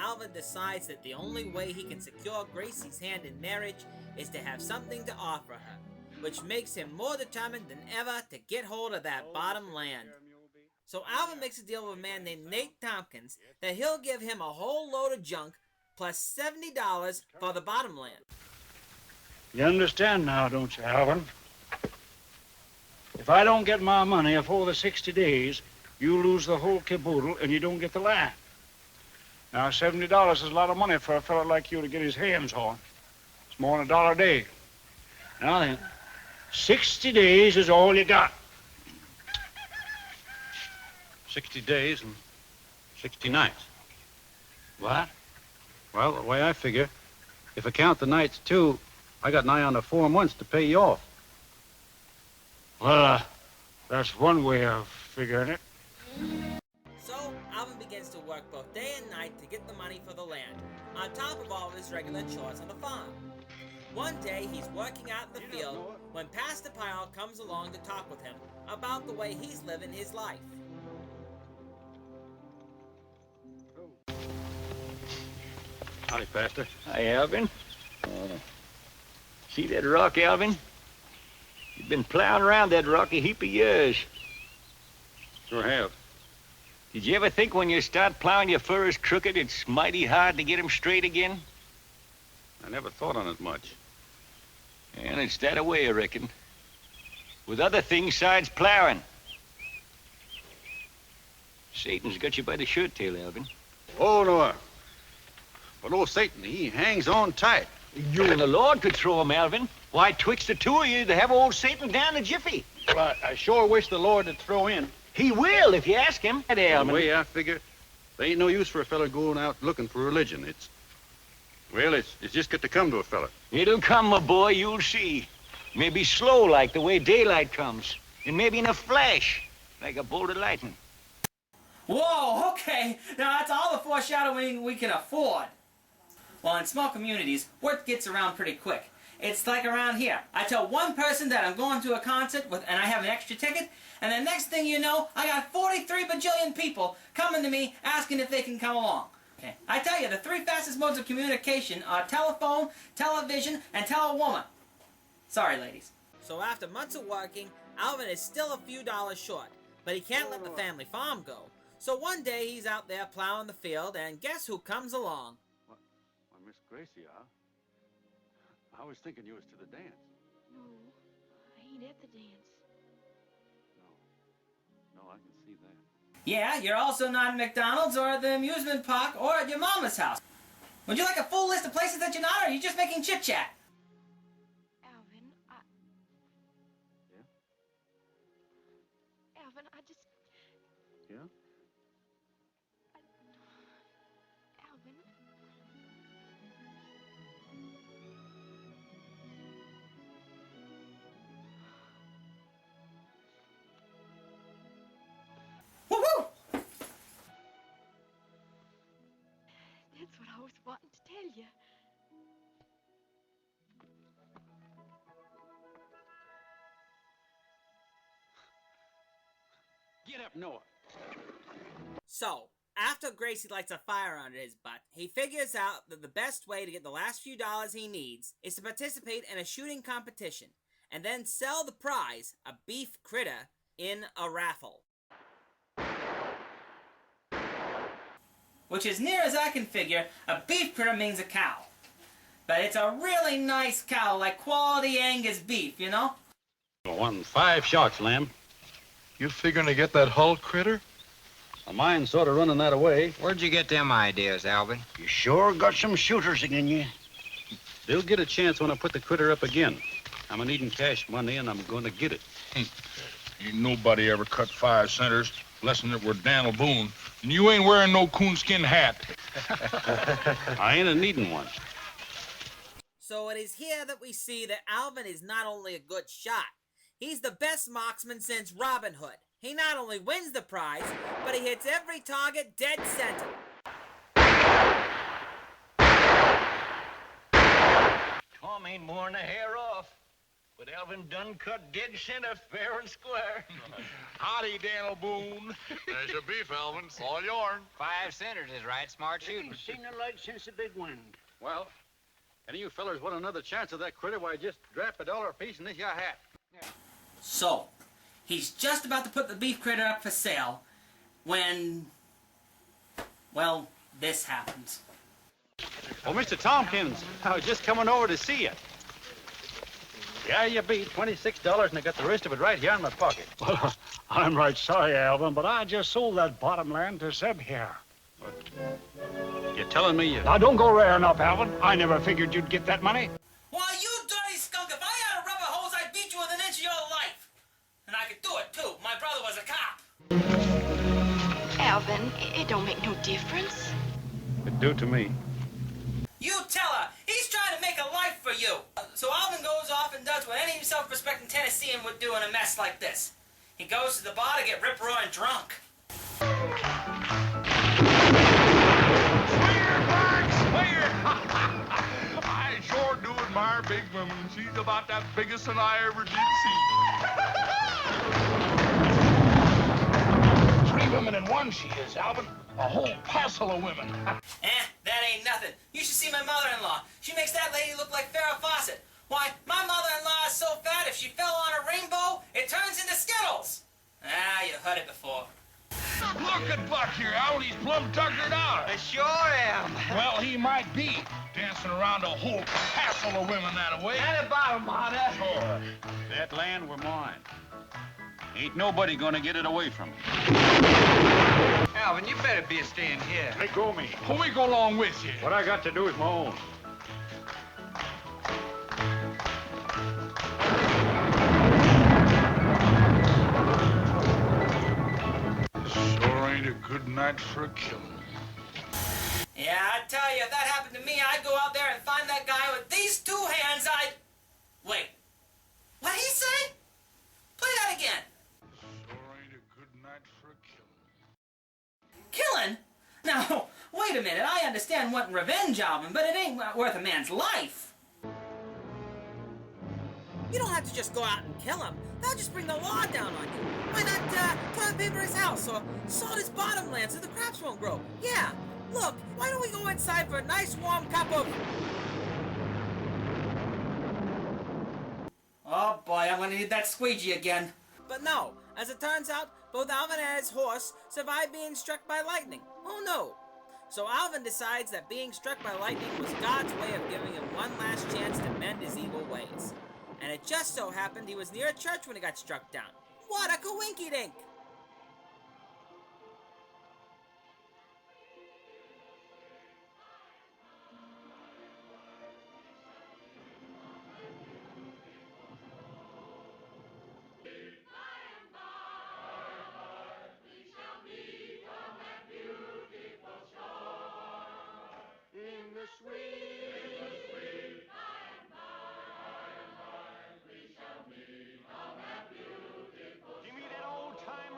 Alvin decides that the only way he can secure Gracie's hand in marriage is to have something to offer her, which makes him more determined than ever to get hold of that bottom land. So Alvin makes a deal with a man named Nate Tompkins that he'll give him a whole load of junk plus $70 for the bottom land. You understand now, don't you, Alvin? If I don't get my money before the 60 days, you lose the whole caboodle and you don't get the land. Now, $70 is a lot of money for a fellow like you to get his hands on. It's more than $1 a day. Now then, 60 days is all you got. 60 days and 60 nights. What? Well, the way I figure, if I count the nights too, I got nigh on to 4 months to pay you off. Well, that's one way of figuring it. So, Alvin begins to work both day and night to get the money for the land, on top of all of his regular chores on the farm. One day, he's working out in the field when Pastor Pyle comes along to talk with him about the way he's living his life. Howdy, Pastor. Hi, Alvin. See that rock, Alvin? You've been plowing around that rock a heap of years. Sure have. Did you ever think when you start plowing your furrows crooked, it's mighty hard to get 'em straight again? I never thought on it much. And it's that away, I reckon. With other things besides plowing. Satan's got you by the shirt tail, Alvin. Oh, no. But old Satan, he hangs on tight. You and the Lord could throw him, Alvin. Why, twixt the two of you to have old Satan down a jiffy. Well, I sure wish the Lord would throw in. He will, if you ask him. The way I figure, there ain't no use for a fella going out looking for religion. It's just got to come to a fella. It'll come, my boy, you'll see. Maybe slow like the way daylight comes. And maybe in a flash, like a bolt of lightning. Whoa, okay. Now that's all the foreshadowing we can afford. Well, in small communities, word gets around pretty quick. It's like around here. I tell one person that I'm going to a concert and I have an extra ticket, and the next thing you know, I got 43 bajillion people coming to me asking if they can come along. Okay. I tell you, the 3 fastest modes of communication are telephone, television, and tell a woman. Sorry, ladies. So after months of working, Alvin is still a few dollars short, but he can't let the family farm go. So one day he's out there plowing the field, and guess who comes along? Why, Miss Gracie, I was thinking you was to the dance. No, I ain't at the dance. No, I can see that. Yeah, you're also not at McDonald's or at the amusement park or at your mama's house. Would you like a full list of places that you're not, or are you just making chit-chat? Alvin, Yeah? Alvin, I just... Yeah? Alvin... Woohoo! That's what I was wanting to tell you. Get up, Noah. So, after Gracie lights a fire under his butt, he figures out that the best way to get the last few dollars he needs is to participate in a shooting competition, and then sell the prize, a beef critter, in a raffle. Which, as near as I can figure, a beef critter means a cow. But it's a really nice cow, like quality Angus beef, you know? I won 5 shots, Lamb. You figuring to get that Hull critter? My mind's sort of running that away. Where'd you get them ideas, Alvin? You sure got some shooters in you. They'll get a chance when I put the critter up again. I'm needing cash money, and I'm going to get it. Ain't nobody ever cut 5 centers, less'n it were Daniel Boone. And you ain't wearing no coonskin hat. I ain't needing one. So it is here that we see that Alvin is not only a good shot, he's the best marksman since Robin Hood. He not only wins the prize, but he hits every target dead center. Tom ain't more than a hair off. but Alvin done cut dead center, fair and square. Howdy, Daniel Boone. There's your beef, Alvin. It's all yourn. 5 centers is right. Smart shooting. Ain't seen the light since the big wind. Well, any of you fellers want another chance of that critter, why, just drop $1 apiece in this your hat. So, he's just about to put the beef critter up for sale when, well, this happens. Oh, Mr. Tompkins, I was just coming over to see you. Yeah, you beat $26, and I got the rest of it right here in my pocket. Well, I'm right sorry, Alvin, but I just sold that bottom land to Seb here. You're telling me you... Now, don't go raring up, Alvin. I never figured you'd get that money. Why, you dirty skunk, if I had a rubber hose, I'd beat you within an inch of your life. And I could do it, too. My brother was a cop. Alvin, it don't make no difference. It'd do to me. You tell her. He's trying to make a life for you. So Alvin goes off and does what any self-respecting Tennessean would do in a mess like this. He goes to the bar to get rip-roaring drunk. I sure do admire big women. She's about the biggest one I ever did see. 3 women in one she is, Alvin. A whole parcel of women. That ain't nothing. You should see my mother-in-law. She makes that lady look like Farrah Fawcett. Why, my mother-in-law is so fat, if she fell on a rainbow, it turns into Skittles. Ah, you heard it before. Look at Buck here, Alvin. He's plumb tuckered out. I sure am. Well, he might be dancing around a whole parcel of women that way. At the bottom, Mother. Sure. That land were mine. Ain't nobody gonna get it away from me. Alvin, you better be staying here. Let go of me. Who we go along with you? What I got to do is my own. Sure ain't a good night for a killing. Yeah, I tell you, if that happened to me, I'd go out there and find that guy with these 2 hands, Wait. What'd he say? Play that again. Sure ain't a good night for a killing. Killing? Now, wait a minute. I understand wanting revenge, Alvin, but it ain't worth a man's life. You don't have to just go out and kill him. That'll just bring the law down on you. Why not toilet paper his house or salt his bottomland so the crops won't grow? Yeah. Look, why don't we go inside for a nice warm cup of... Oh boy, I'm gonna need that squeegee again. But no, as it turns out, both Alvin and his horse survived being struck by lightning. Oh no. So Alvin decides that being struck by lightning was God's way of giving him one last chance to mend his evil ways. And it just so happened he was near a church when he got struck down. What a coinky-dink! Give me that old time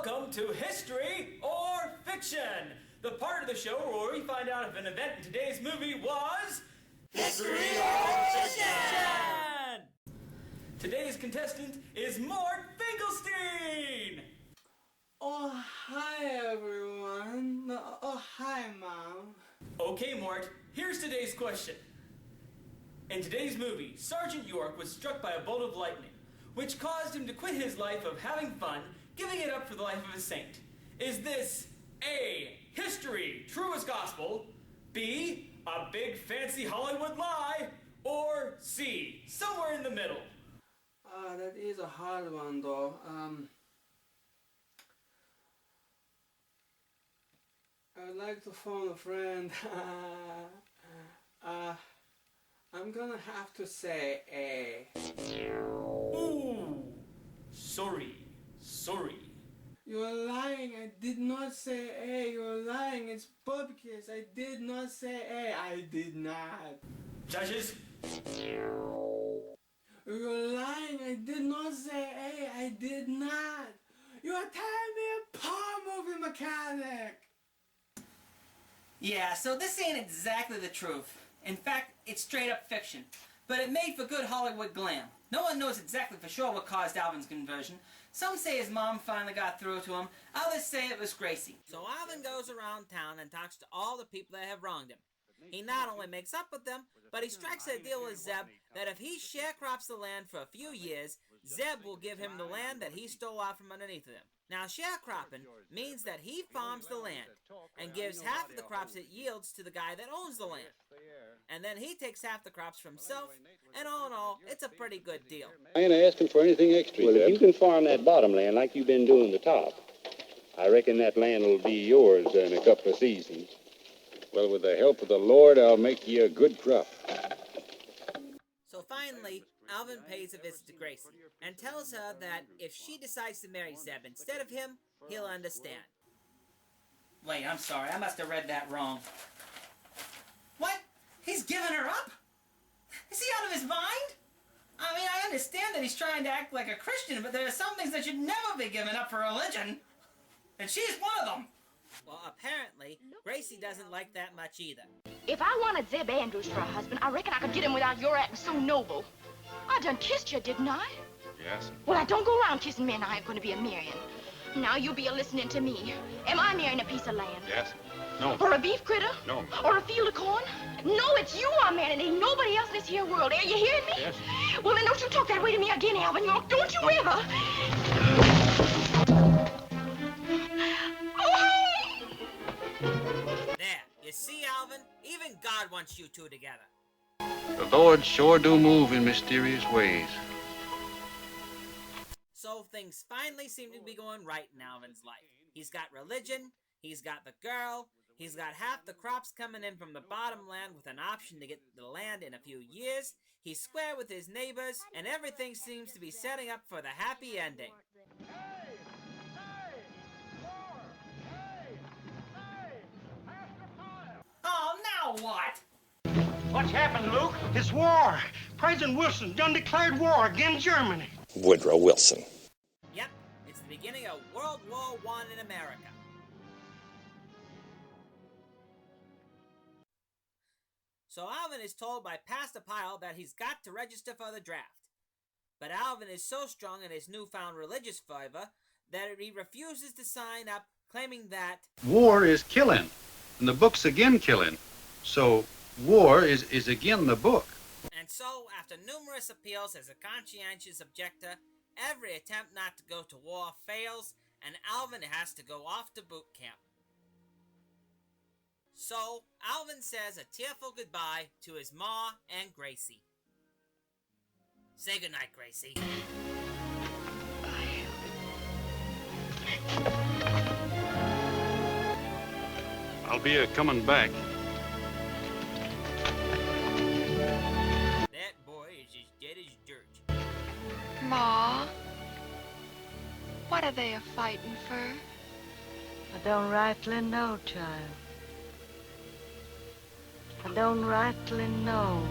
Welcome to History or Fiction, the part of the show where we find out if an event in today's movie was History or Fiction. Today's contestant is Mort Finkelstein. Oh, hi, everyone. Oh, hi, Mom. Okay, Mort, here's today's question. In today's movie, Sargent York was struck by a bolt of lightning, which caused him to quit his life of having fun, giving it up for the life of a saint. Is this A, history, true as gospel, B, a big fancy Hollywood lie, or C, somewhere in the middle? That is a hard one, though. I would like to phone a friend. I'm gonna have to say A. Ooh, sorry. You're lying. I did not say A. You're lying. It's bupkis. I did not say A. I did not. Judges? You're lying. I did not say A. I did not. You are tearing me apart, movie mechanic. Yeah, so this ain't exactly the truth. In fact, it's straight up fiction. But it made for good Hollywood glam. No one knows exactly for sure what caused Alvin's conversion. Some say his mom finally got through to him. Others say it was Gracie. So Alvin goes around town and talks to all the people that have wronged him. He not only makes up with them, but he strikes a deal with Zeb that if he sharecrops the land for a few years, Zeb will give him the land that he stole out from underneath of him. Now, sharecropping means that he farms the land and gives half of the crops it yields to the guy that owns the land. And then he takes half the crops for himself, and all in all, it's a pretty good deal. I ain't asking for anything extra. Well, if you can farm that bottom land like you've been doing the top, I reckon that land will be yours in a couple of seasons. Well, with the help of the Lord, I'll make you a good crop. So finally, Alvin pays a visit to Gracie and tells her that if she decides to marry Zeb instead of him, he'll understand. Wait, I'm sorry. I must have read that wrong. What? He's given her up? Is he out of his mind? I mean, I understand that he's trying to act like a Christian, but there are some things that should never be given up for religion. And she's one of them. Well, apparently, Gracie doesn't like that much either. If I wanted Zeb Andrews for a husband, I reckon I could get him without your acting so noble. I done kissed you, didn't I? Yes. Well, I don't go around kissing men I ain't going to be a marrying. Now you be a-listening to me. Am I marrying a piece of land? Yes. No. Or a beef critter? No. Or a field of corn? No, it's you I'm marrying. Ain't nobody else in this here world. Are you hearing me? Yes. Well, then don't you talk that way to me again, Alvin York. Don't you ever. There, you see, Alvin? Even God wants you two together. The Lord sure do move in mysterious ways. So things finally seem to be going right in Alvin's life. He's got religion, he's got the girl, he's got half the crops coming in from the bottom land with an option to get the land in a few years, he's square with his neighbors, and everything seems to be setting up for the happy ending. Oh, now what? What's happened, Luke? It's war. President Wilson done declared war against Germany. Woodrow Wilson. Yep, it's the beginning of World War I in America. So Alvin is told by Pastor Pyle that he's got to register for the draft. But Alvin is so strong in his newfound religious fervor that he refuses to sign up, claiming that War is killing, and the book's again killing. So war is again the book. And so, after numerous appeals as a conscientious objector, every attempt not to go to war fails, and Alvin has to go off to boot camp. So, Alvin says a tearful goodbye to his ma and Gracie. Say goodnight, Gracie. I'll be a-coming back. That boy is as dead as dirt. Ma, what are they a-fighting for? I don't rightly know, child. I don't rightly know.